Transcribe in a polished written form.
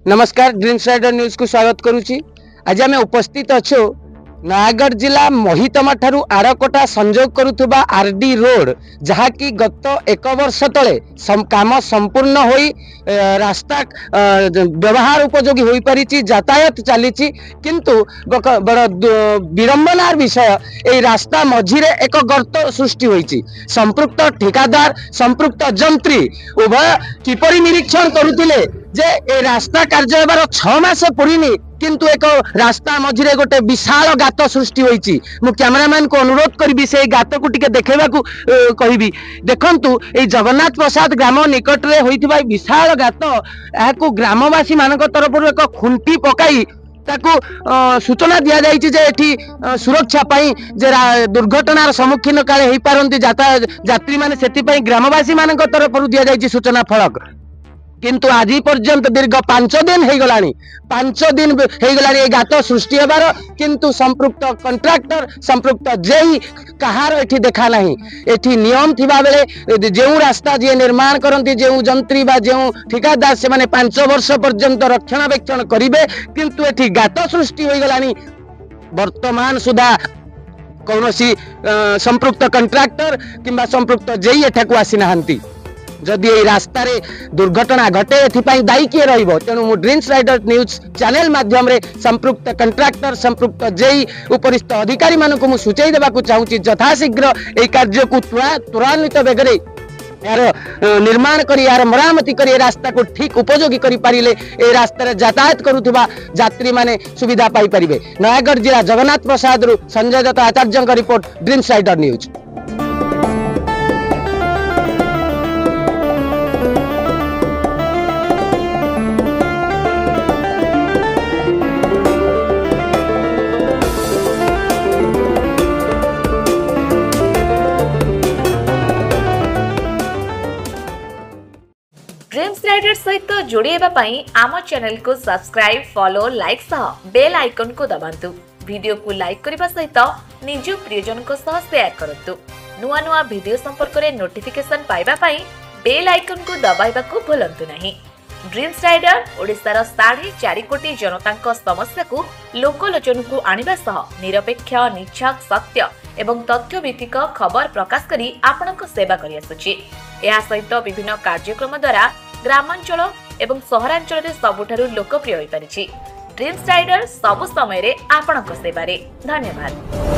नमस्कार dreams rider news को स्वागत करुच्ची। आज आम उपस्थित अच्छु नयागढ़ जिला महितमा ठारू आड़कोटा संजोग करुवा आरडी रोड जहाँकि गत एक वर्ष तले काम संपूर्ण होई रास्ता व्यवहार उपयोगी हो पारी यातायात चली किंतु बड़ विडंबनार विषय ए रास्ता मझिरे एक गर्त सृष्टि होईची। संपृक्त ठेकादार संपृक्त जंत्री उभय किपरि निरीक्षण करुतिले जे ए रास्ता कार्य हेबार 6 मास पुरीनी किंतु एक रास्ता मझिरे गोटे विशाल गात सृष्टि होईची। मु कैमरामैन को अनुरोध करी से गात को टिके देखेबा को कहिबी। देखंतु ए जगन्नाथ प्रसाद ग्राम निकट रे होईथिबा विशाल गात याकू ग्रामवासी मानक तरफ एक खुंटी पकाई ताकू सूचना दिया जाइछि जे एठी सुरक्षा पाई जे दुर्घटनार सम्मुखीन काले होई पारंती यात्री माने सेति पाई ग्रामवासी मानक तरफ दिया जाइछि सूचना फलक। किंतु आज पर्यंत दीर्घ 5 दिन हो गलानी 5 दिन हो गलानी गात सृष्टि हेबार किंतु संपृक्त कंट्राक्टर संपृक्त जेई कहार एठी देखा नहीं। एठी नियम थिबा बेले जेउ रास्ता जे निर्माण करंती जेउ जंत्री बा जेउ ठेकेदार से माने 5 वर्ष पर्यंत रक्षणाबेक्षण करिवे किंतु एठी गात सृष्टि हो गलानी। वर्तमान सुधा कौनसी संपृक्त कंट्राक्टर किंबा संपृक्त जेई एठाकू आसी नाहंती। जदि ये रास्ता रे दुर्घटना घटे एथिपाई दायी किए रहिबो तेणु मु ड्रीम्स राइडर न्यूज चैनल माध्यम रे संपृक्त कंट्राक्टर संपृक्त जेई उपरिस्थ अधिकारी मानक मु सूचई देबा को चाहूची यथाशीघ्र ए कार्य को त्वरान्वित बेगरे यार निर्माण करी यार मरामती करी रास्ता को ठीक उपयोगी करी पारिले ए रास्ता रे यातायात करुथिबा यात्री माने सुविधा पाई परिबे। नयागढ़ जिला जगन्नाथ प्रसाद रु संजय दत्त आचार्य का report dreams rider news. Dreams rider सहित जोड़ेबा पई आम चैनल को सब्सक्राइब फॉलो लाइक सह बेल आइकन को दबांतु। वीडियो को लाइक करने सहित निज प्रियजन को सह शेयर करंतु। नुआ नुआ वीडियो संपर्क रे नोटिफिकेशन पाइबा पई बेल आइकन को दबाइबा को भूलंतु नहीं। ड्रीम्स राइडर ओडिशार 4.5 कोटी जनता समस्या को लोकलोचन को आनिबा सह निरपेक्ष निच्छक सत्य एवं तथ्य भित्तिक खबर प्रकाश करी आपनक सेवा करि आसुछि। या सहित विभिन्न कार्यक्रम द्वारा ग्रामांचल एवं सहरांचल रे सबुठारु लोकप्रिय होई परिछि। ड्रीम्स राइडर सब समय रे आपनक सेवा रे धन्यवाद।